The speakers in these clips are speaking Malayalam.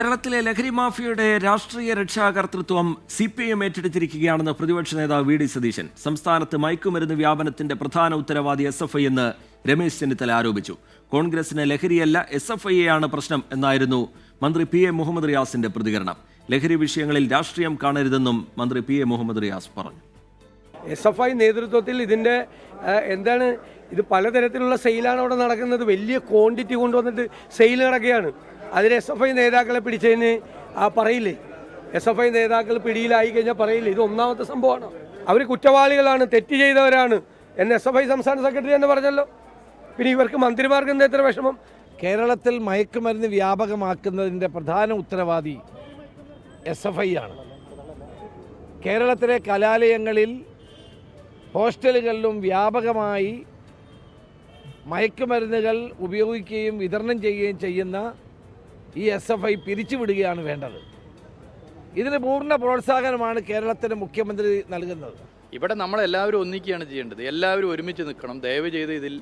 കേരളത്തിലെ ലഹരി മാഫിയയുടെ രാഷ്ട്രീയ രക്ഷാകർതൃത്വം CPIM ഏറ്റെടുത്തിരിക്കുകയാണെന്ന് പ്രതിപക്ഷ നേതാവ് വി.ഡി. സതീശൻ. സംസ്ഥാനത്ത് മയക്കുമരുന്ന് വ്യാപനത്തിന്റെ പ്രധാന ഉത്തരവാദി SFI എന്ന് രമേശ് ചെന്നിത്തല ആരോപിച്ചു. കോൺഗ്രസിന് ലഹരിയല്ല SFIയാണ് പ്രശ്നം എന്നായിരുന്നു മന്ത്രി P.A. മുഹമ്മദ് റിയാസിന്റെ പ്രതികരണം. ലഹരി വിഷയങ്ങളിൽ രാഷ്ട്രീയം കാണരുതെന്നും മന്ത്രി P.A. മുഹമ്മദ് റിയാസ് പറഞ്ഞു. SFI നേതൃത്വത്തിൽ ഇതിൻ്റെ എന്താണ് ഇത് പലതരത്തിലുള്ള സെയിലാണ് അവിടെ നടക്കുന്നത്. വലിയ ക്വാണ്ടിറ്റി കൊണ്ടുവന്നിട്ട് സെയിൽ നടക്കുകയാണ്. അതിന് SFI നേതാക്കളെ പിടിച്ചതിന് പറയില്ലേ, SFI നേതാക്കൾ പിടിയിലായി കഴിഞ്ഞാൽ പറയില്ലേ, ഇത് ഒന്നാമത്തെ സംഭവമാണ്. അവർ കുറ്റവാളികളാണ്, തെറ്റ് ചെയ്തവരാണ് എന്ന് SFI സംസ്ഥാന സെക്രട്ടറി എന്ന് പറഞ്ഞല്ലോ. പിന്നെ ഇവർക്ക് മന്ത്രിമാർക്ക് എന്താ എത്ര വിഷമം? കേരളത്തിൽ മയക്കുമരുന്ന് വ്യാപകമാക്കുന്നതിൻ്റെ പ്രധാന ഉത്തരവാദി SFI ആണ്. കേരളത്തിലെ കലാലയങ്ങളിൽ, ഹോസ്റ്റലുകളിലും വ്യാപകമായി മയക്കുമരുന്നുകൾ ഉപയോഗിക്കുകയും വിതരണം ചെയ്യുകയും ചെയ്യുന്ന ഈ SFI പിരിച്ചുവിടുകയാണ് വേണ്ടത്. ഇതിന് പൂർണ്ണ പ്രോത്സാഹനമാണ് കേരളത്തിൻ്റെ മുഖ്യമന്ത്രി നൽകുന്നത്. ഇവിടെ നമ്മളെല്ലാവരും ഒന്നിക്കുകയാണ് ചെയ്യേണ്ടത്. എല്ലാവരും ഒരുമിച്ച് നിൽക്കണം. ദയവ് ചെയ്ത് ഇതിൽ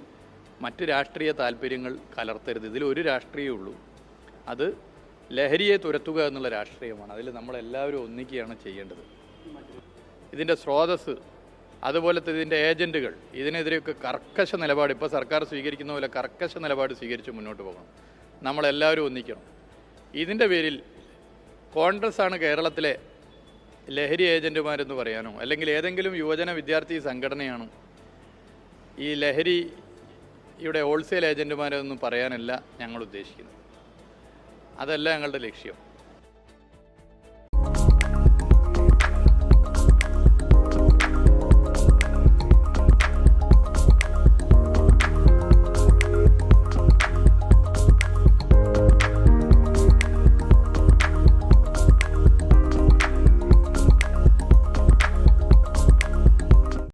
മറ്റ് രാഷ്ട്രീയ താല്പര്യങ്ങൾ കലർത്തരുത്. ഇതിലൊരു രാഷ്ട്രീയമേ ഉള്ളൂ, അത് ലഹരിയെ തുരത്തുക എന്നുള്ള രാഷ്ട്രീയമാണ്. അതിൽ നമ്മളെല്ലാവരും ഒന്നിക്കുകയാണ് ചെയ്യേണ്ടത്. ഇതിൻ്റെ സ്രോതസ്സ്, അതുപോലത്തെ ഇതിൻ്റെ ഏജൻറ്റുകൾ, ഇതിനെതിരെയൊക്കെ കർക്കശ നിലപാട്, ഇപ്പോൾ സർക്കാർ സ്വീകരിക്കുന്ന പോലെ കർക്കശ നിലപാട് സ്വീകരിച്ച് മുന്നോട്ട് പോകണം. നമ്മളെല്ലാവരും ഒന്നിക്കണം. ഇതിൻ്റെ പേരിൽ കോൺഗ്രസ്സാണ് കേരളത്തിലെ ലഹരി ഏജൻറ്റുമാരെന്ന് പറയാനോ, അല്ലെങ്കിൽ ഏതെങ്കിലും യുവജന വിദ്യാർത്ഥി സംഘടനയാണോ ഈ ലഹരിയുടെ ഹോൾസെയിൽ ഏജൻറ്റുമാരെന്ന് പറയാനല്ല ഞങ്ങൾ ഉദ്ദേശിക്കുന്നത്. അതല്ല ഞങ്ങളുടെ ലക്ഷ്യം.